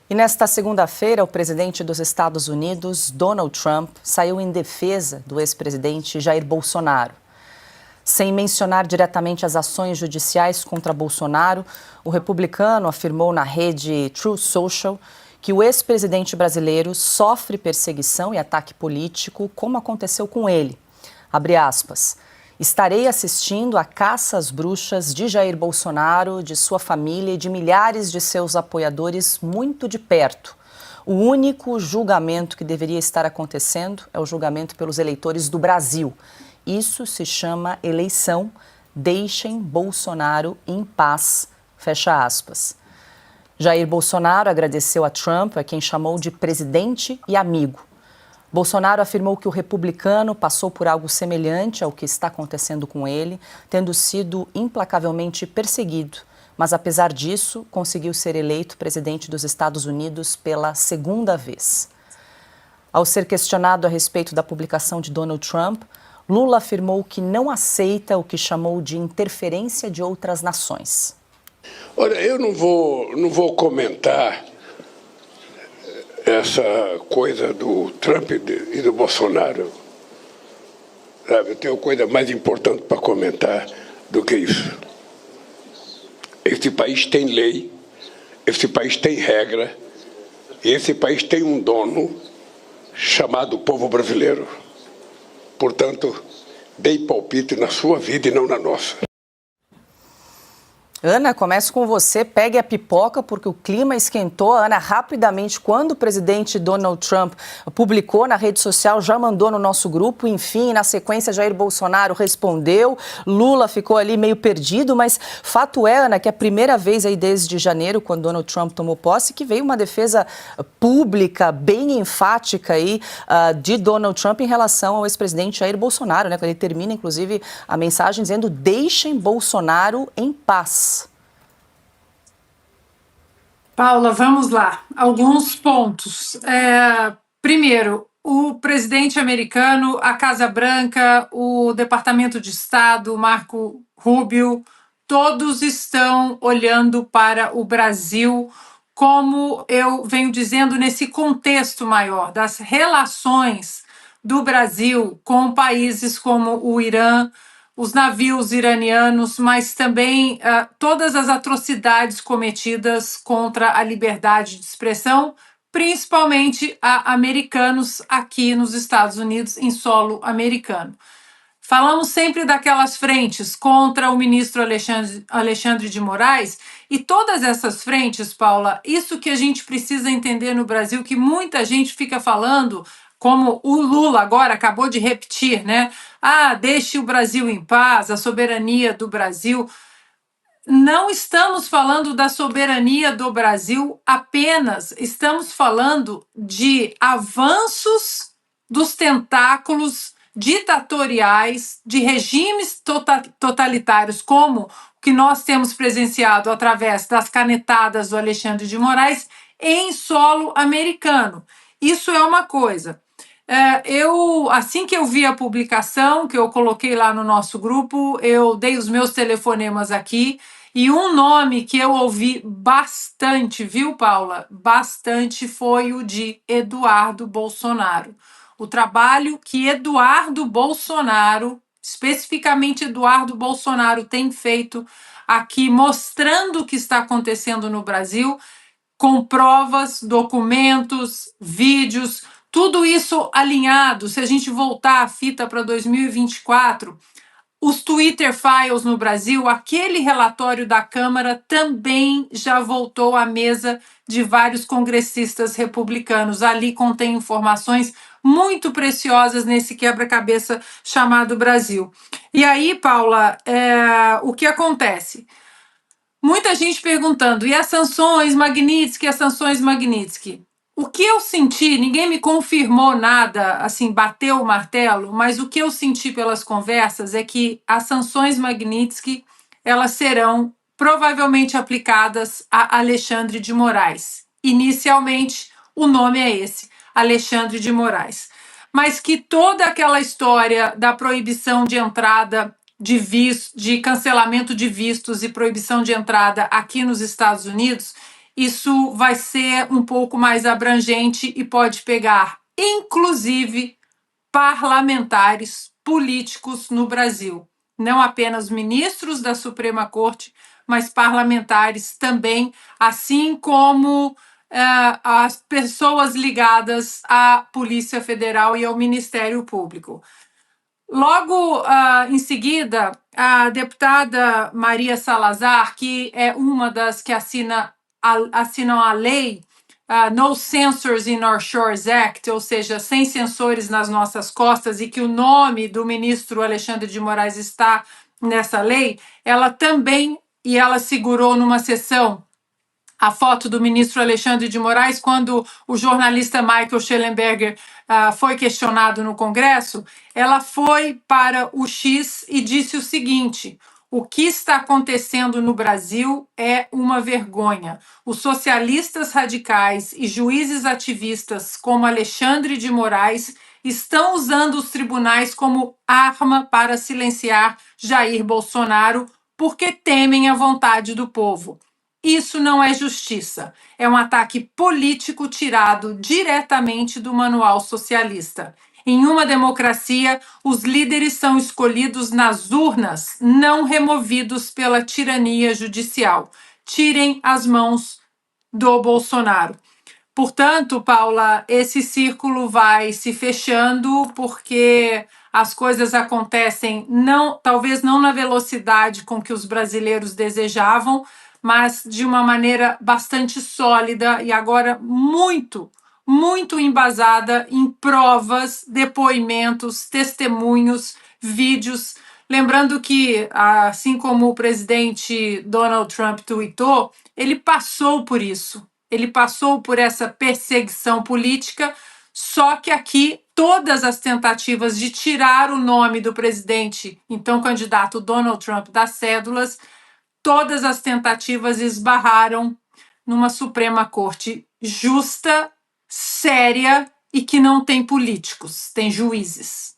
E nesta segunda-feira, o presidente dos Estados Unidos, Donald Trump, saiu em defesa do ex-presidente Jair Bolsonaro. Sem mencionar diretamente as ações judiciais contra Bolsonaro, o republicano afirmou na rede Truth Social que o ex-presidente brasileiro sofre perseguição e ataque político, como aconteceu com ele. Abre aspas. Estarei assistindo à caça às bruxas de Jair Bolsonaro, de sua família e de milhares de seus apoiadores muito de perto. O único julgamento que deveria estar acontecendo é o julgamento pelos eleitores do Brasil. Isso se chama eleição. Deixem Bolsonaro em paz. Fecha aspas. Jair Bolsonaro agradeceu a Trump, a quem chamou de presidente e amigo. Bolsonaro afirmou que o republicano passou por algo semelhante ao que está acontecendo com ele, tendo sido implacavelmente perseguido, mas apesar disso, conseguiu ser eleito presidente dos Estados Unidos pela segunda vez. Ao ser questionado a respeito da publicação de Donald Trump, Lula afirmou que não aceita o que chamou de interferência de outras nações. Olha, eu não vou comentar essa coisa do Trump e do Bolsonaro. Sabe, eu tenho coisa mais importante para comentar do que isso. Esse país tem lei, esse país tem regra, e esse país tem um dono chamado povo brasileiro. Portanto, dei palpite na sua vida e não na nossa. Ana, começo com você. Pegue a pipoca, porque o clima esquentou. Ana, rapidamente, quando o presidente Donald Trump publicou na rede social, já mandou no nosso grupo. Enfim, na sequência, Jair Bolsonaro respondeu. Lula ficou ali meio perdido, mas fato é, Ana, que é a primeira vez aí desde janeiro, quando Donald Trump tomou posse, que veio uma defesa pública, bem enfática aí, de Donald Trump em relação ao ex-presidente Jair Bolsonaro, né? Ele termina, inclusive, a mensagem dizendo: deixem Bolsonaro em paz. Paula, vamos lá. Alguns pontos. Primeiro, o presidente americano, a Casa Branca, o Departamento de Estado, Marco Rubio, todos estão olhando para o Brasil, como eu venho dizendo, nesse contexto maior das relações do Brasil com países como o Irã, os navios iranianos, mas também todas as atrocidades cometidas contra a liberdade de expressão, principalmente a americanos aqui nos Estados Unidos, em solo americano. Falamos sempre daquelas frentes contra o ministro Alexandre de Moraes, e todas essas frentes, Paula, isso que a gente precisa entender no Brasil, que muita gente fica falando, como o Lula agora acabou de repetir, né? Deixe o Brasil em paz, a soberania do Brasil. Não estamos falando da soberania do Brasil apenas, estamos falando de avanços dos tentáculos ditatoriais, de regimes totalitários, como o que nós temos presenciado através das canetadas do Alexandre de Moraes em solo americano. Isso é uma coisa. Assim que eu vi a publicação, que eu coloquei lá no nosso grupo, eu dei os meus telefonemas aqui, e um nome que eu ouvi bastante, viu, Paula? Bastante, foi o de Eduardo Bolsonaro. O trabalho que Eduardo Bolsonaro, especificamente Eduardo Bolsonaro, tem feito aqui, mostrando o que está acontecendo no Brasil, com provas, documentos, vídeos, tudo isso alinhado. Se a gente voltar a fita para 2024, os Twitter Files no Brasil, aquele relatório da Câmara também já voltou à mesa de vários congressistas republicanos. Ali contém informações muito preciosas nesse quebra-cabeça chamado Brasil. E aí, Paula, o que acontece? Muita gente perguntando, e as sanções Magnitsky, as sanções Magnitsky? O que eu senti, ninguém me confirmou nada, assim, bateu o martelo, mas o que eu senti pelas conversas é que as sanções Magnitsky, elas serão provavelmente aplicadas a Alexandre de Moraes. Inicialmente, o nome é esse, Alexandre de Moraes. Mas que toda aquela história da proibição de entrada de cancelamento de vistos e proibição de entrada aqui nos Estados Unidos, isso vai ser um pouco mais abrangente e pode pegar, inclusive, parlamentares políticos no Brasil. Não apenas ministros da Suprema Corte, mas parlamentares também, assim como as pessoas ligadas à Polícia Federal e ao Ministério Público. Logo em seguida, a deputada Maria Salazar, que é uma das que assinam a lei No Censors in Our Shores Act, ou seja, sem censores nas nossas costas, e que o nome do ministro Alexandre de Moraes está nessa lei, ela também, e ela segurou numa sessão a foto do ministro Alexandre de Moraes, quando o jornalista Michael Schellenberger foi questionado no Congresso, ela foi para o X e disse o seguinte: o que está acontecendo no Brasil é uma vergonha. Os socialistas radicais e juízes ativistas como Alexandre de Moraes estão usando os tribunais como arma para silenciar Jair Bolsonaro porque temem a vontade do povo. Isso não é justiça, é um ataque político tirado diretamente do manual socialista. Em uma democracia, os líderes são escolhidos nas urnas, não removidos pela tirania judicial. Tirem as mãos do Bolsonaro. Portanto, Paula, esse círculo vai se fechando porque as coisas acontecem talvez não na velocidade com que os brasileiros desejavam, mas de uma maneira bastante sólida e agora muito, muito embasada em provas, depoimentos, testemunhos, vídeos. Lembrando que, assim como o presidente Donald Trump tweetou, ele passou por isso. Ele passou por essa perseguição política, só que aqui todas as tentativas de tirar o nome do presidente, então candidato Donald Trump, das cédulas, todas as tentativas esbarraram numa Suprema Corte justa, séria e que não tem políticos, tem juízes.